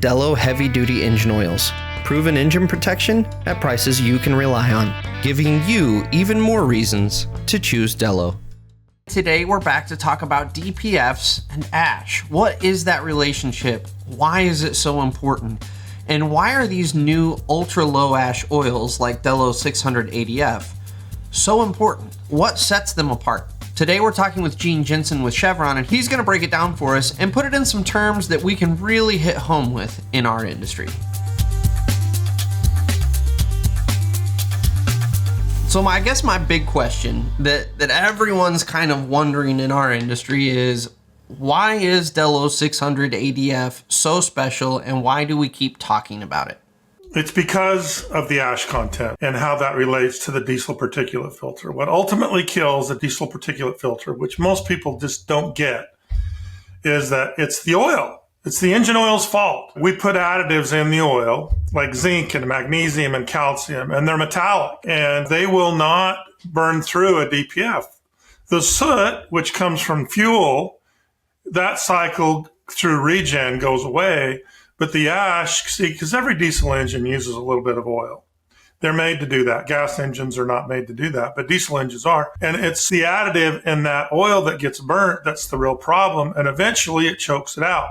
Delo heavy-duty engine oils. Proven engine protection at prices you can rely on, giving you even more reasons to choose Delo. Today we're back to talk about DPFs and ash. What is that relationship? Why is it so important? And why are these new ultra-low ash oils like Delo 600 ADF so important? What sets them apart? Today we're talking with Gene Jensen with Chevron, and he's going to break it down for us and put it in some terms that we can really hit home with in our industry. So I guess my big question that everyone's kind of wondering in our industry is, why is Delo 600 ADF so special, and why do we keep talking about it? It's because of the ash content and how that relates to the diesel particulate filter. What ultimately kills a diesel particulate filter, which most people just don't get, is that it's the oil. It's the engine oil's fault. We put additives in the oil, like zinc and magnesium and calcium, and they're metallic, and they will not burn through a DPF. The soot, which comes from fuel, that cycle through regen goes away, but the ash, see, because every diesel engine uses a little bit of oil. They're made to do that. Gas engines are not made to do that, but diesel engines are. And it's the additive in that oil that gets burnt that's the real problem, and eventually it chokes it out.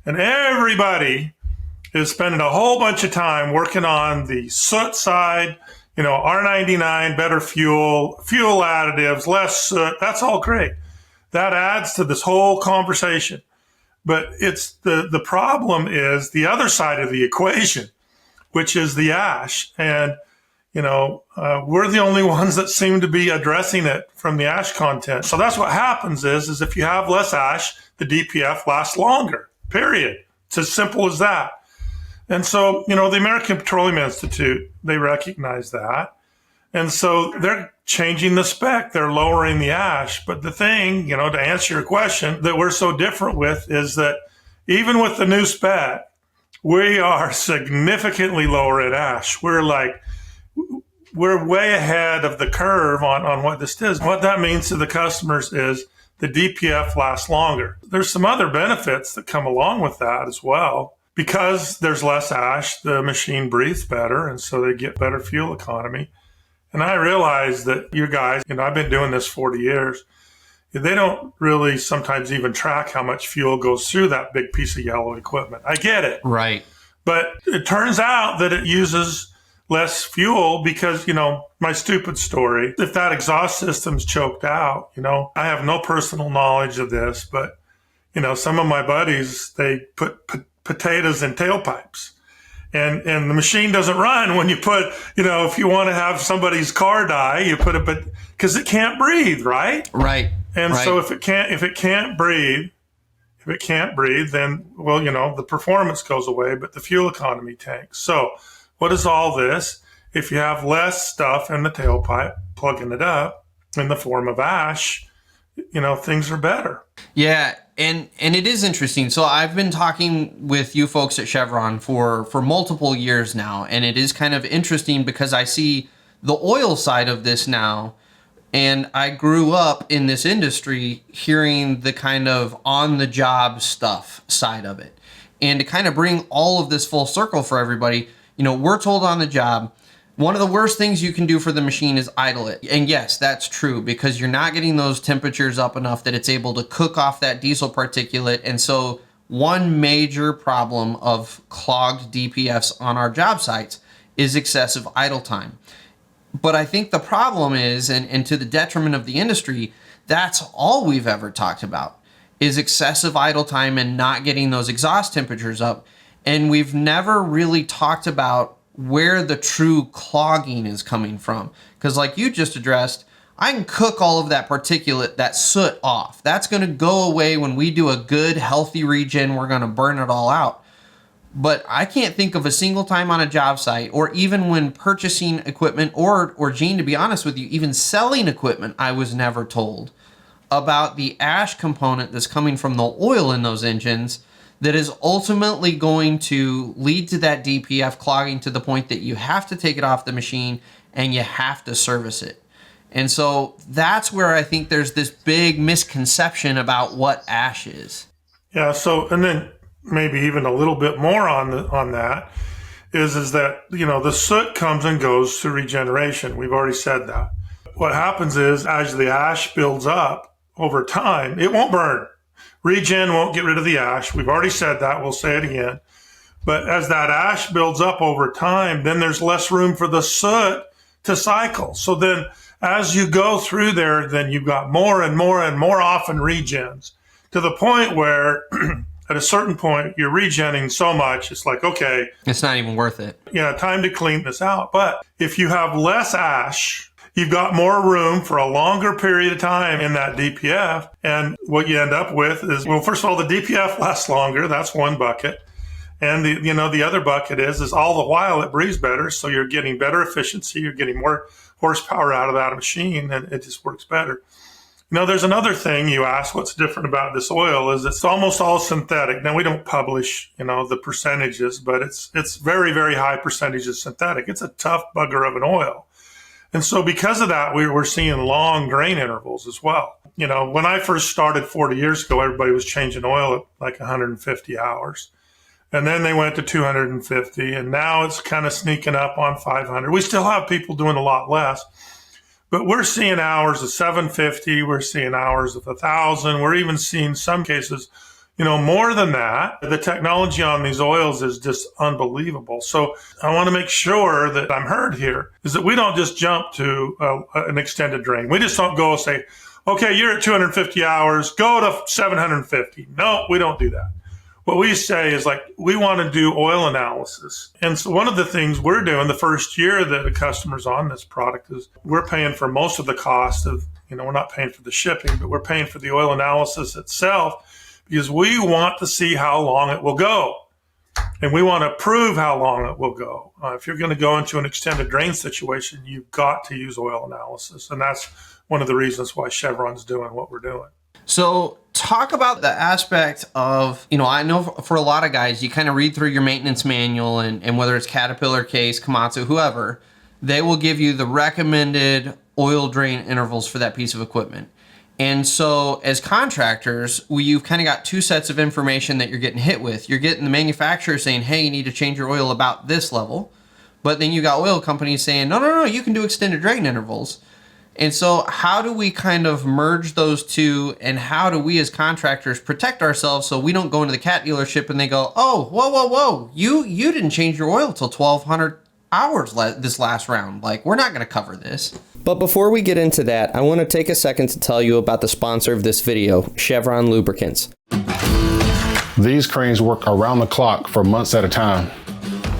And everybody is spending a whole bunch of time working on the soot side, R99, better fuel additives, less soot. That's all great. That adds to this whole conversation. But it's the problem is the other side of the equation, which is the ash. And, we're the only ones that seem to be addressing it from the ash content. So that's what happens is if you have less ash, the DPF lasts longer. Period. It's as simple as that. And so, the American Petroleum Institute, they recognize that. And so they're changing the spec. They're lowering the ash. But the thing, to answer your question that we're so different with is that even with the new spec, we are significantly lower at ash. We're way ahead of the curve on what this is. What that means to the customers is the DPF lasts longer. There's some other benefits that come along with that as well. Because there's less ash, the machine breathes better, and so they get better fuel economy. And I realize that you guys, I've been doing this 40 years, they don't really sometimes even track how much fuel goes through that big piece of yellow equipment. I get it. Right. But it turns out that it uses less fuel because, my stupid story, if that exhaust system's choked out, I have no personal knowledge of this, but, some of my buddies, they put potatoes in tailpipes. And the machine doesn't run when you put, if you want to have somebody's car die, you put it, because it can't breathe, right? Right. And so if it can't breathe, then, the performance goes away, but the fuel economy tanks. So what is all this? If you have less stuff in the tailpipe, plugging it up in the form of ash, things are better. Yeah. And it is interesting. So I've been talking with you folks at Chevron for multiple years now, and it is kind of interesting because I see the oil side of this now, and I grew up in this industry hearing the kind of on-the-job stuff side of it. And to kind of bring all of this full circle for everybody, we're told on the job, one of the worst things you can do for the machine is idle it. And yes, that's true because you're not getting those temperatures up enough that it's able to cook off that diesel particulate. And so one major problem of clogged DPFs on our job sites is excessive idle time. But I think the problem is, and to the detriment of the industry, that's all we've ever talked about is excessive idle time and not getting those exhaust temperatures up. And we've never really talked about where the true clogging is coming from. Because like you just addressed, I can cook all of that particulate, that soot off. That's going to go away when we do a good, healthy regen. We're going to burn it all out. But I can't think of a single time on a job site, or even when purchasing equipment, or Gene, to be honest with you, even selling equipment, I was never told about the ash component that's coming from the oil in those engines that is ultimately going to lead to that DPF clogging to the point that you have to take it off the machine and you have to service it. And so that's where I think there's this big misconception about what ash is. Yeah. So, and then maybe even a little bit more on that, is that, the soot comes and goes through regeneration. We've already said that. What happens is, as the ash builds up over time, it won't burn. Regen won't get rid of the ash. We've already said that. We'll say it again. But as that ash builds up over time, then there's less room for the soot to cycle. So then as you go through there, then you've got more and more and more often regens, to the point where at a certain point you're regenning so much, it's like, okay, it's not even worth it. Yeah, time to clean this out. But if you have less ash, you've got more room for a longer period of time in that DPF. And what you end up with is, well, first of all, the DPF lasts longer. That's one bucket. And the other bucket is all the while it breathes better. So you're getting better efficiency. You're getting more horsepower out of that machine, and it just works better. There's another thing you asked, what's different about this oil, is it's almost all synthetic. Now, we don't publish, the percentages, but it's very, very high percentages synthetic. It's a tough bugger of an oil. And so because of that, we're seeing long drain intervals as well. When I first started 40 years ago, everybody was changing oil at like 150 hours. And then they went to 250, and now it's kind of sneaking up on 500. We still have people doing a lot less, but we're seeing hours of 750. We're seeing hours of 1,000. We're even seeing some cases, more than that. The technology on these oils is just unbelievable. So I want to make sure that I'm heard here, is that we don't just jump to an extended drain. We just don't go and say, okay, you're at 250 hours, go to 750. No, we don't do that. What we say is, like, we want to do oil analysis. And so one of the things we're doing the first year that the customer's on this product is we're paying for most of the cost of, we're not paying for the shipping, but we're paying for the oil analysis itself, because we want to see how long it will go. And we want to prove how long it will go. If you're going to go into an extended drain situation, you've got to use oil analysis. And that's one of the reasons why Chevron's doing what we're doing. So talk about the aspect of, I know for a lot of guys, you kind of read through your maintenance manual, and whether it's Caterpillar, Case, Komatsu, whoever, they will give you the recommended oil drain intervals for that piece of equipment. And so as contractors, you've kind of got two sets of information that you're getting hit with. You're getting the manufacturer saying, hey, you need to change your oil about this level. But then you got oil companies saying, no, you can do extended drain intervals. And so how do we kind of merge those two, and how do we as contractors protect ourselves so we don't go into the cat dealership and they go, oh, whoa, you didn't change your oil till 1,200 hours this last round. Like, we're not going to cover this. But before we get into that, I want to take a second to tell you about the sponsor of this video, Chevron Lubricants. These cranes work around the clock for months at a time.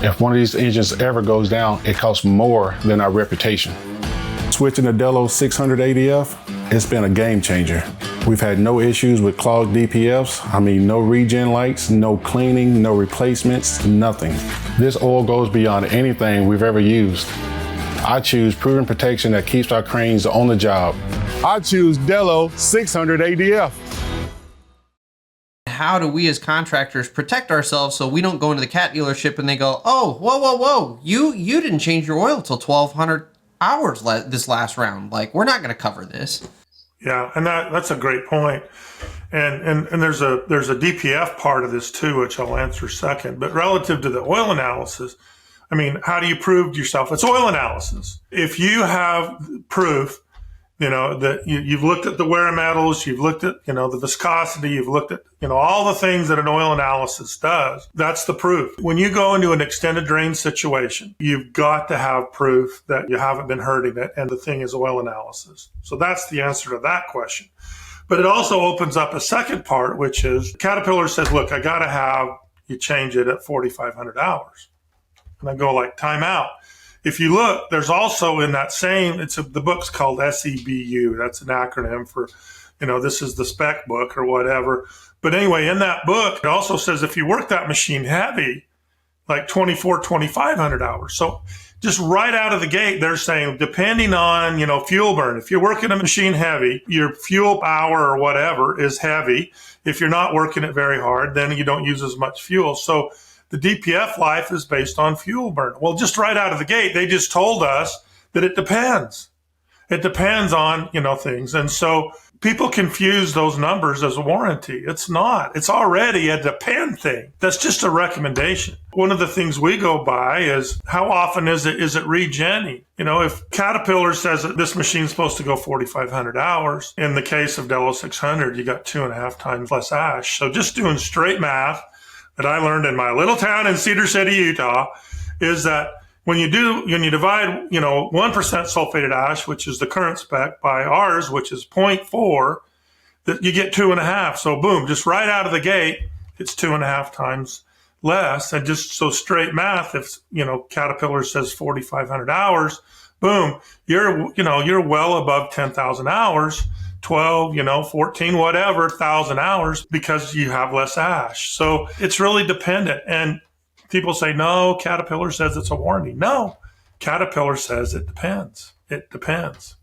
If one of these engines ever goes down, it costs more than our reputation. Switching to Delo 600 ADF, it's been a game changer. We've had no issues with clogged DPFs. No regen lights, no cleaning, no replacements, nothing. This oil goes beyond anything we've ever used. I choose proven protection that keeps our cranes on the job. I choose Delo 600 ADF. How do we as contractors protect ourselves so we don't go into the cat dealership and they go, oh, whoa, you didn't change your oil till 1,200 hours this last round. Like, we're not going to cover this. Yeah, and that's a great point. And there's a DPF part of this too, which I'll answer second. But relative to the oil analysis, how do you prove to yourself? It's oil analysis. If you have proof, that you've looked at the wear metals, you've looked at, the viscosity, you've looked at, all the things that an oil analysis does, that's the proof. When you go into an extended drain situation, you've got to have proof that you haven't been hurting it, and the thing is oil analysis. So that's the answer to that question. But it also opens up a second part, which is Caterpillar says, look, I got to have you change it at 4,500 hours. And I go like, time out. If you look, there's also in that same, the book's called SEBU. That's an acronym for, this is the spec book or whatever. But anyway, in that book, it also says if you work that machine heavy, like 2,500 hours. So just right out of the gate, they're saying, depending on, fuel burn, if you're working a machine heavy, your fuel hour or whatever is heavy. If you're not working it very hard, then you don't use as much fuel. So the DPF life is based on fuel burn. Well, just right out of the gate, they just told us that it depends. It depends on, things. And so People confuse those numbers as a warranty. It's not. It's already a depend thing. That's just a recommendation. One of the things we go by is how often is it regenning? You know, if Caterpillar says that this machine's supposed to go 4,500 hours, in the case of Delo 600, you got 2.5 times less ash. So just doing straight math that I learned in my little town in Cedar City, Utah, is that when you divide, 1% sulfated ash, which is the current spec, by ours, which is 0.4, that you get 2.5. So boom, just right out of the gate, it's 2.5 times less. And just so straight math, if, Caterpillar says 4,500 hours, boom, you're well above 10,000 hours, 12, 14, whatever, 1,000 hours because you have less ash. So it's really dependent. And people say, no, Caterpillar says it's a warranty. No, Caterpillar says it depends. It depends.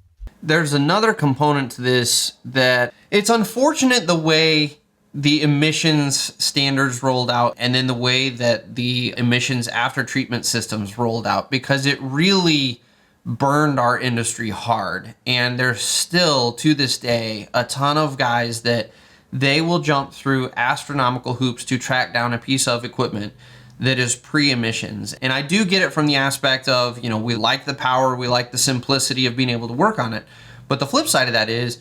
There's another component to this that it's unfortunate the way the emissions standards rolled out and then the way that the emissions after treatment systems rolled out, because it really burned our industry hard. And there's still, to this day, a ton of guys that they will jump through astronomical hoops to track down a piece of equipment that is pre-emissions. And I do get it from the aspect of, we like the power, we like the simplicity of being able to work on it. But the flip side of that is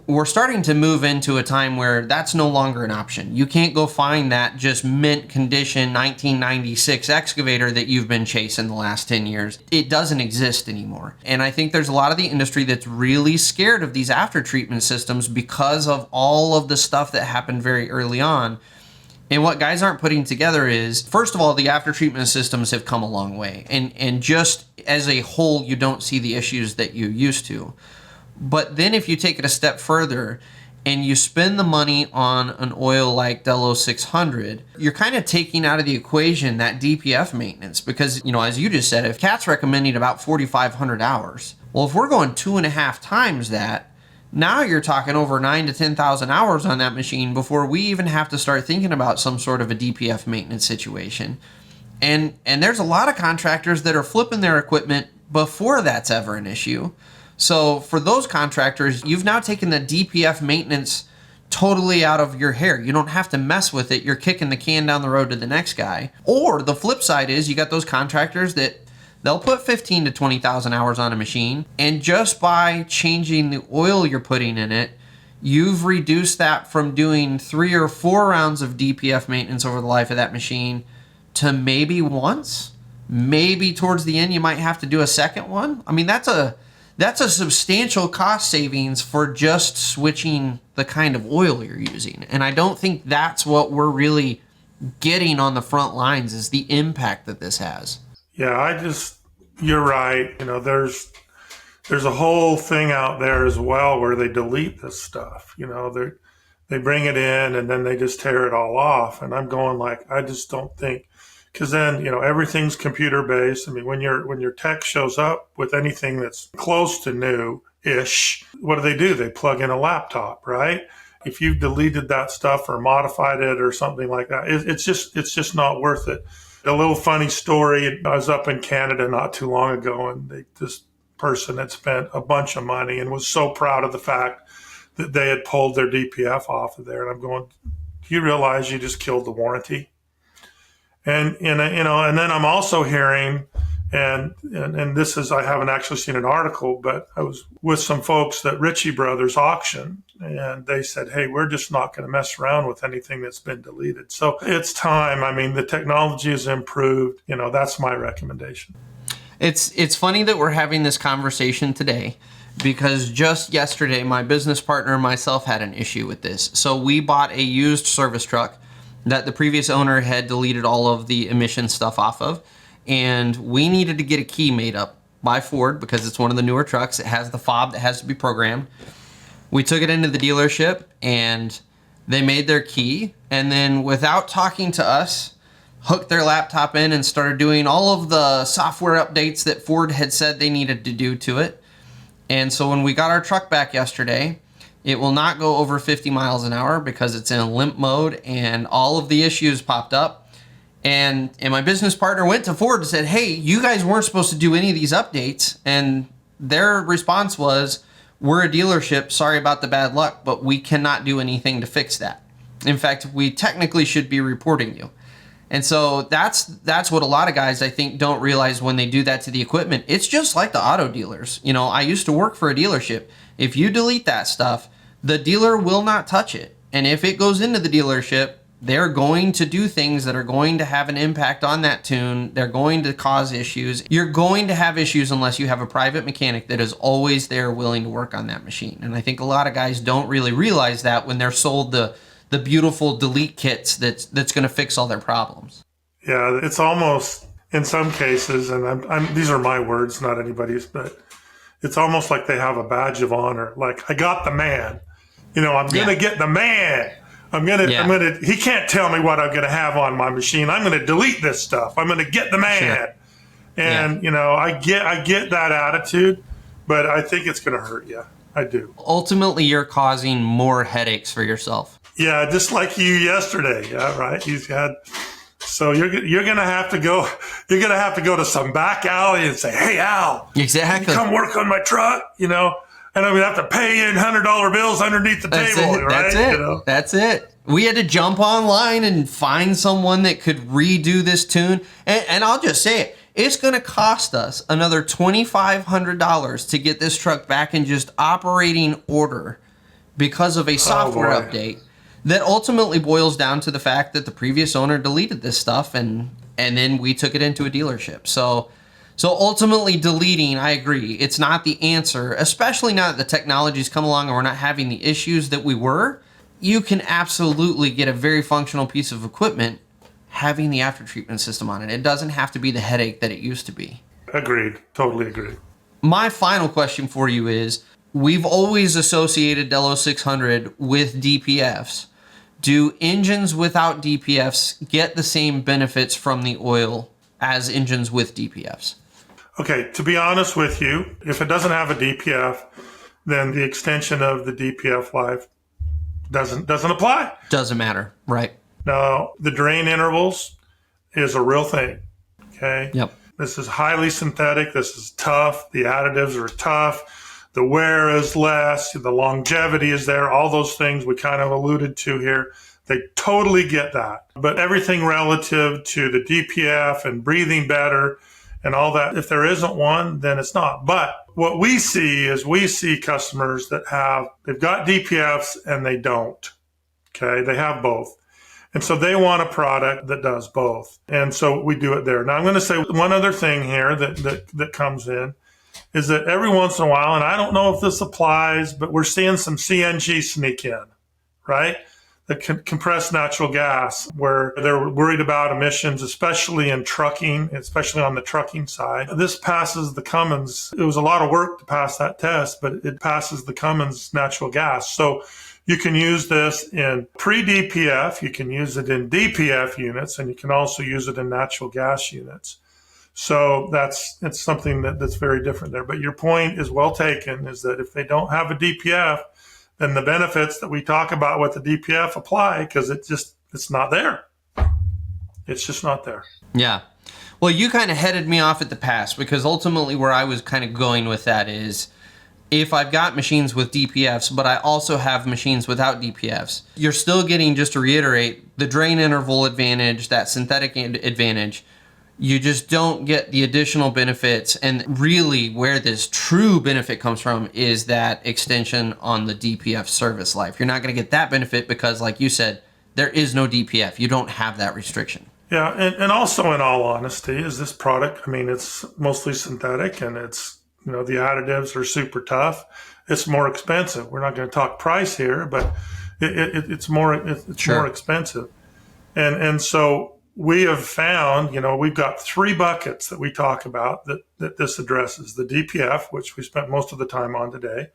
we're starting to move into a time where that's no longer an option. You can't go find that just mint condition 1996 excavator that you've been chasing the last 10 years. It doesn't exist anymore. And I think there's a lot of the industry that's really scared of these after treatment systems because of all of the stuff that happened very early on. And what guys aren't putting together is, first of all, the after treatment systems have come a long way. And just as a whole, you don't see the issues that you used to. But then if you take it a step further and you spend the money on an oil like Delo 600, you're kind of taking out of the equation that DPF maintenance. Because, as you just said, if CAT's recommending about 4,500 hours, well, if we're going 2.5 times that, now you're talking over 9,000 to 10,000 hours on that machine before we even have to start thinking about some sort of a DPF maintenance situation. And there's a lot of contractors that are flipping their equipment before that's ever an issue. So for those contractors, you've now taken the DPF maintenance totally out of your hair. You don't have to mess with it. You're kicking the can down the road to the next guy. Or the flip side is you got those contractors that they'll put 15 to 20,000 hours on a machine, and just by changing the oil you're putting in it, you've reduced that from doing 3 or 4 rounds of DPF maintenance over the life of that machine to maybe once. Maybe towards the end you might have to do a second one. I mean, that's a substantial cost savings for just switching the kind of oil you're using. And I don't think that's what we're really getting on the front lines, is the impact that this has. Yeah, you're right. There's a whole thing out there as well where they delete this stuff. They bring it in and then they just tear it all off. And I'm going I just don't think, because then, everything's computer based. I mean, when your tech shows up with anything that's close to new-ish, what do? They plug in a laptop, right? If you've deleted that stuff or modified it or something like that, it's just not worth it. A little funny story, I was up in Canada not too long ago, and this person had spent a bunch of money and was so proud of the fact that they had pulled their DPF off of there. And I'm going, do you realize you just killed the warranty? And then I'm also hearing, and this is, I haven't actually seen an article, but I was with some folks that Ritchie Brothers auction, and they said, hey, we're just not going to mess around with anything that's been deleted. So it's time. I mean, the technology has improved. That's my recommendation. It's funny that we're having this conversation today, because just yesterday, my business partner and myself had an issue with this. So we bought a used service truck that the previous owner had deleted all of the emission stuff off of. And we needed to get a key made up by Ford because it's one of the newer trucks. It has the fob that has to be programmed. We took it into the dealership and they made their key. And then without talking to us, hooked their laptop in and started doing all of the software updates that Ford had said they needed to do to it. And so when we got our truck back yesterday, it will not go over 50 miles an hour because it's in limp mode and all of the issues popped up. And my business partner went to Ford and said, hey, you guys weren't supposed to do any of these updates. And their response was, we're a dealership, sorry about the bad luck, but we cannot do anything to fix that. In fact, we technically should be reporting you. And so that's what a lot of guys, I think, don't realize when they do that to the equipment. It's just like the auto dealers. You know, I used to work for a dealership. If you delete that stuff, the dealer will not touch it. And if it goes into the dealership, they're going to do things that are going to have an impact on that tune. They're going to cause issues. You're going to have issues unless you have a private mechanic that is always there willing to work on that machine. And I think a lot of guys don't really realize that when they're sold the beautiful delete kits that's going to fix all their problems. Yeah, it's almost, in some cases, and these are my words, not anybody's, but it's almost like they have a badge of honor. Like, I got the man. You know, I'm going to get the man. He can't tell me what I'm going to have on my machine. I'm going to delete this stuff. I'm going to get the man. Sure. And, you know, I get that attitude, but I think it's going to hurt you. I do. Ultimately, you're causing more headaches for yourself. Yeah, just like you yesterday. Yeah, right. So you're gonna have to go. You're gonna have to go to some back alley and say, "Hey, Al, exactly, come work on my truck." You know, and I'm gonna have to pay you in $100 bills underneath the table. Right? That's it. You know? That's it. We had to jump online and find someone that could redo this tune. And I'll just say it. It's going to cost us another $2,500 to get this truck back in just operating order because of a software update that ultimately boils down to the fact that the previous owner deleted this stuff and then we took it into a dealership. So ultimately deleting, I agree, it's not the answer, especially now that the technology's come along and we're not having the issues that we were. You can absolutely get a very functional piece of equipment having the after treatment system on it. It doesn't have to be the headache that it used to be. Agreed. Totally agreed. My final question for you is, we've always associated Delo 600 with DPFs. Do engines without DPFs get the same benefits from the oil as engines with DPFs? Okay, to be honest with you, if it doesn't have a DPF, then the extension of the DPF life doesn't apply. Doesn't matter, right? Now, the drain intervals is a real thing, okay? Yep. This is highly synthetic. This is tough. The additives are tough. The wear is less. The longevity is there. All those things we kind of alluded to here. They totally get that. But everything relative to the DPF and breathing better and all that, if there isn't one, then it's not. But what we see is customers that they've got DPFs and they don't, okay? They have both. And so they want a product that does both. And so we do it there. Now, I'm going to say one other thing here that comes in is that every once in a while, and I don't know if this applies, but we're seeing some CNG sneak in, right? The compressed natural gas, where they're worried about emissions, especially in trucking, especially on the trucking side. This passes the Cummins. It was a lot of work to pass that test, but it passes the Cummins natural gas. So you can use this in pre-DPF, you can use it in DPF units, and you can also use it in natural gas units. So it's something that's very different there. But your point is well taken, is that if they don't have a DPF, then the benefits that we talk about with the DPF apply, because it's not there. It's just not there. Yeah. Well, you kind of headed me off at the pass, because ultimately where I was kind of going with that is, if I've got machines with DPFs, but I also have machines without DPFs, you're still getting, just to reiterate, the drain interval advantage, that synthetic advantage. You just don't get the additional benefits. And really where this true benefit comes from is that extension on the DPF service life. You're not going to get that benefit because, like you said, there is no DPF. You don't have that restriction. Yeah, and also, in all honesty, is this product, I mean, it's mostly synthetic, and it's, you know, the additives are super tough. It's more expensive. We're not going to talk price here, but it's more expensive. And so we have found, you know, we've got 3 buckets that we talk about that this addresses: the DPF, which we spent most of the time on today,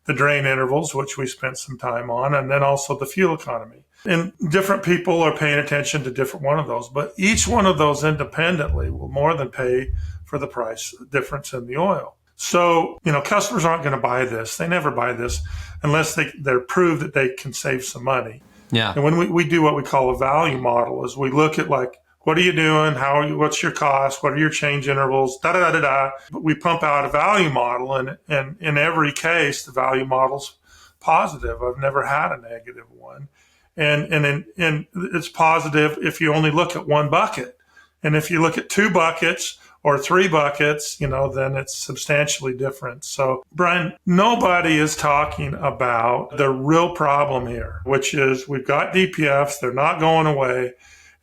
the drain intervals, which we spent some time on, and then also the fuel economy. And different people are paying attention to different one of those, but each one of those independently will more than pay for the price difference in the oil. So, you know, customers aren't going to buy this. They never buy this unless they're proved that they can save some money. Yeah. And when we do what we call a value model, is we look at, like, What are you doing? What's your cost? What are your change intervals? Da da da da da. But we pump out a value model, and in every case, the value model's positive. I've never had a negative one, and it's positive if you only look at one bucket, and if you look at two buckets or three buckets, then it's substantially different. So, Bryan, nobody is talking about the real problem here, which is we've got DPFs. They're not going away.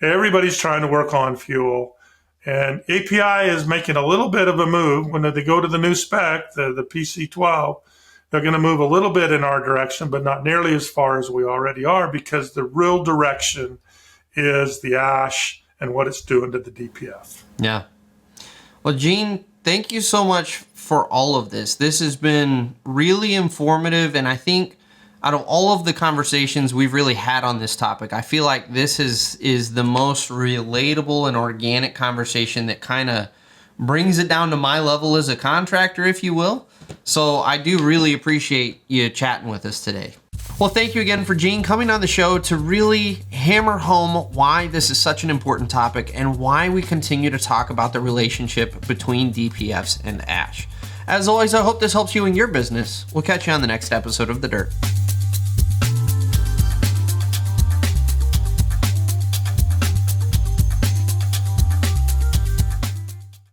Everybody's trying to work on fuel. And API is making a little bit of a move. When they go to the new spec, the PC12, they're going to move a little bit in our direction, but not nearly as far as we already are, because the real direction is the ash and what it's doing to the DPF. Yeah. Well, Gene, thank you so much for all of this. This has been really informative, and I think out of all of the conversations we've really had on this topic, I feel like this is the most relatable and organic conversation that kind of brings it down to my level as a contractor, if you will. So I do really appreciate you chatting with us today. Well, thank you again for Gene coming on the show to really hammer home why this is such an important topic and why we continue to talk about the relationship between DPFs and ash. As always, I hope this helps you in your business. We'll catch you on the next episode of The Dirt.